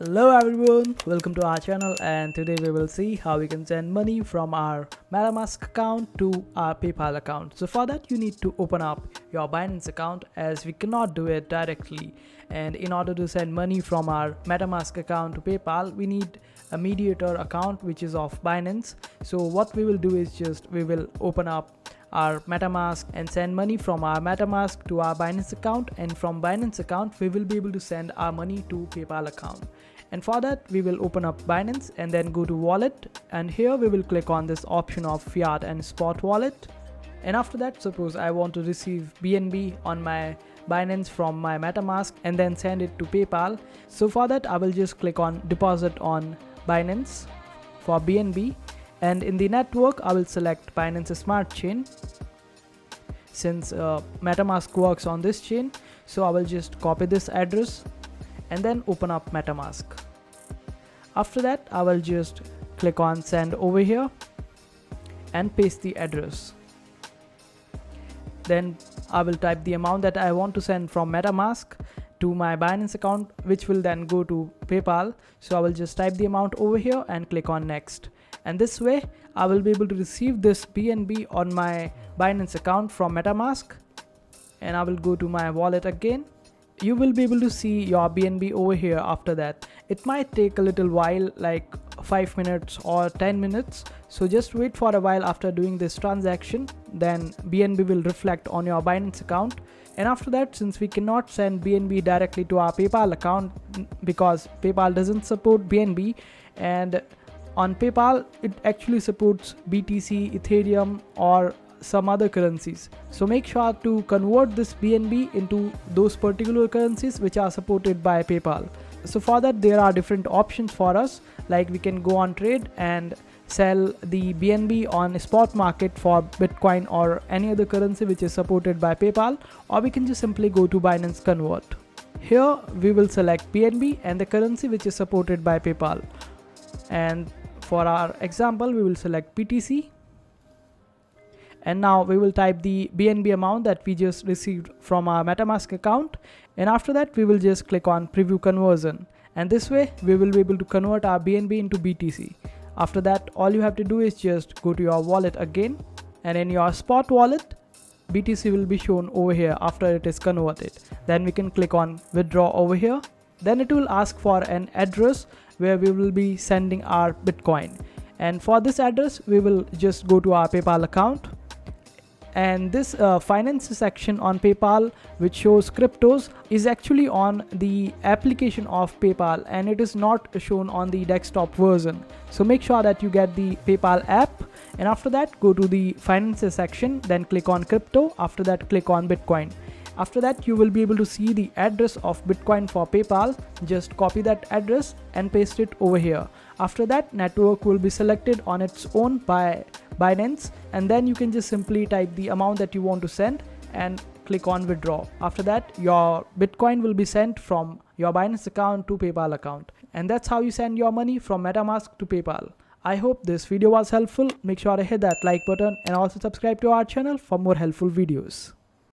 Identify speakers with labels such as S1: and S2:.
S1: Hello everyone, welcome to our channel, and today we will see how we can send money from our MetaMask account to our PayPal account. So for that you need to open up your Binance account, as we cannot do it directly, and in order to send money from our MetaMask account to PayPal we need a mediator account which is of Binance. So what we will do is we will open up our MetaMask and send money from our MetaMask to our Binance account, and from Binance account we will be able to send our money to PayPal account. And for that we will open up Binance and then go to wallet, and here we will click on this option of fiat and spot wallet. And after that, suppose I want to receive BNB on my Binance from my MetaMask and then send it to PayPal. So for that I will just click on deposit on Binance for BNB, and in the network I will select Binance Smart Chain since MetaMask works on this chain. So I will just copy this address and then open up MetaMask. After that I will just click on send over here and paste the address. Then I will type the amount that I want to send from MetaMask to my Binance account, which will then go to PayPal. So I will just type the amount over here and click on next, and this way I will be able to receive this BNB on my Binance account from MetaMask. And I will go to my wallet again. You will be able to see your BNB over here. After that it might take a little while, like 5 minutes or 10 minutes, so just wait for a while after doing this transaction. Then BNB will reflect on your Binance account. And after that, since we cannot send BNB directly to our PayPal account because PayPal doesn't support BNB, and on PayPal it actually supports BTC, Ethereum or some other currencies. So make sure to convert this BNB into those particular currencies which are supported by PayPal. So for that there are different options for us, like we can go on trade and sell the BNB on spot market for Bitcoin or any other currency which is supported by PayPal, or we can just simply go to Binance Convert. Here we will select BNB and the currency which is supported by PayPal, and for our example we will select BTC. And now we will type the BNB amount that we just received from our MetaMask account, and after that we will just click on preview conversion, and this way we will be able to convert our BNB into BTC. After that all you have to do is just go to your wallet again, and in your spot wallet BTC will be shown over here after it is converted. Then we can click on withdraw over here. Then it will ask for an address where we will be sending our Bitcoin, and for this address we will just go to our PayPal account. And this finance section on PayPal which shows cryptos is actually on the application of PayPal, and it is not shown on the desktop version. So make sure that you get the PayPal app, and after that go to the finances section, then click on crypto. After that click on Bitcoin. After that you will be able to see the address of Bitcoin for PayPal. Just copy that address and paste it over here. After that network will be selected on its own by Binance, and then you can just simply type the amount that you want to send and click on withdraw. After that your Bitcoin will be sent from your Binance account to PayPal account, and that's how you send your money from MetaMask to PayPal. I hope this video was helpful. Make sure to hit that like button and also subscribe to our channel for more helpful videos.